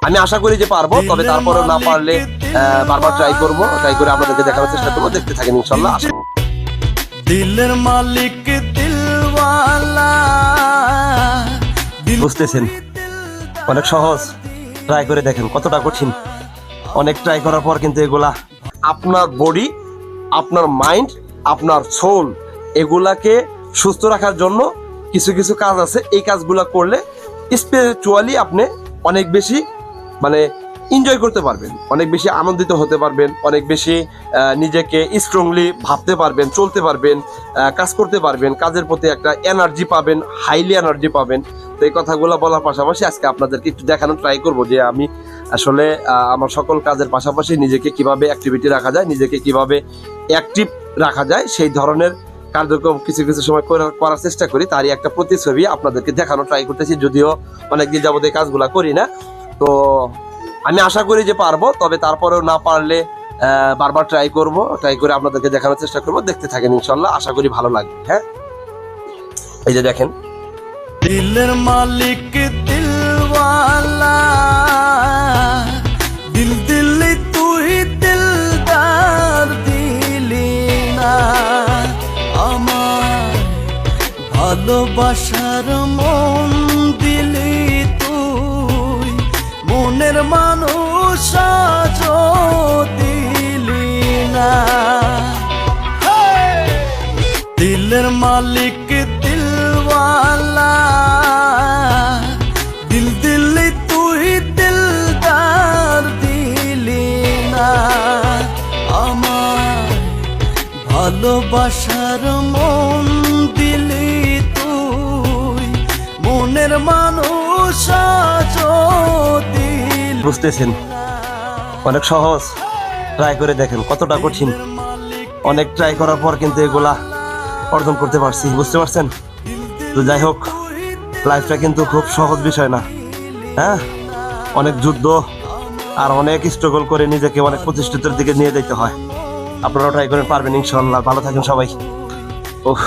আমি আশা করি যে পারবো, তবে তারপরে না পারলে বারবার ট্রাই করে আপনাদেরকে দেখানোর চেষ্টা করবো। দেখতে থাকেন ইনশাল্লাহ। দিলের মালিক দিলওয়ালা। বুঝতেছেন অনেক সহজ, ট্রাই করে দেখেন কতটা কঠিন। অনেক ট্রাই করার পর কিন্তু এগুলা আপনার বডি, আপনার মাইন্ড, আপনার সোল এগুলাকে সুস্থ রাখার জন্য কিছু কিছু কাজ আছে। এই কাজগুলা করলে স্পিরিচুয়ালি আপনি অনেক বেশি মানে এনজয় করতে পারবেন, অনেক বেশি আনন্দিত হতে পারবেন, অনেক বেশি নিজেকে স্ট্রংলি ভাবতে পারবেন, চলতে পারবেন, কাজ করতে পারবেন, কাজের প্রতি একটা এনার্জি পাবেন, হাইলি এনার্জি পাবেন। তো এই কথাগুলো বলার পাশাপাশি আজকে আপনাদেরকে একটু দেখানোর ট্রাই করব যে আমি আসলে আমার সকল কাজের পাশাপাশি নিজেকে কিভাবে অ্যাক্টিভিটি রাখা যায়, নিজেকে কিভাবে অ্যাক্টিভ রাখা যায়, সেই ধরনের কার্যক্রম কিছু কিছু সময় করার চেষ্টা করি। তারই একটা প্রতিছবি আপনাদেরকে দেখানোর ট্রাই করতেছি, যদিও অনেকদিন যাবত এই কাজগুলো করি না। তো আমি আশা করি যে পারবো, তবে তারপরেও না পারলে বারবার ট্রাই করে আপনাদেরকে দেখানোর চেষ্টা করবো। দেখতে থাকেন ইনশাল্লাহ, আশা করি ভালো লাগবে। হ্যাঁ, এই যে দেখেন, দিলের মালিক দিলওয়ালা। দিল দিলি তুই দিলদার দিলি না আমার ভালোবাসার মন দিলি তুই, মনের মানুষ আজও দিলি না। দিলের মালিক দিলওয়ালা। দিল দিলি তুই দিলদার দিলি না আমার ভালোবাসার মন দিলি তুই, মনের মানুষ আজও দিলি। বুঝতেছেন অনেক সহজ, ট্রাই করে দেখেন কতটা কঠিন। অনেক ট্রাই করার পর কিন্তু এগুলা অর্জন করতে পারছি, বুঝতে পারছেন? তো যাই হোক, লাইফটা কিন্তু খুব সহজ বিষয় না। হ্যাঁ, অনেক যুদ্ধ আর অনেক স্ট্রাগল করে নিজেকে অনেক প্রতিষ্ঠিতের দিকে নিয়ে যেতে হয়। আপনারাও ট্রাই করে পারবেন ইনশাল্লাহ। ভালো থাকেন সবাই। ওহ।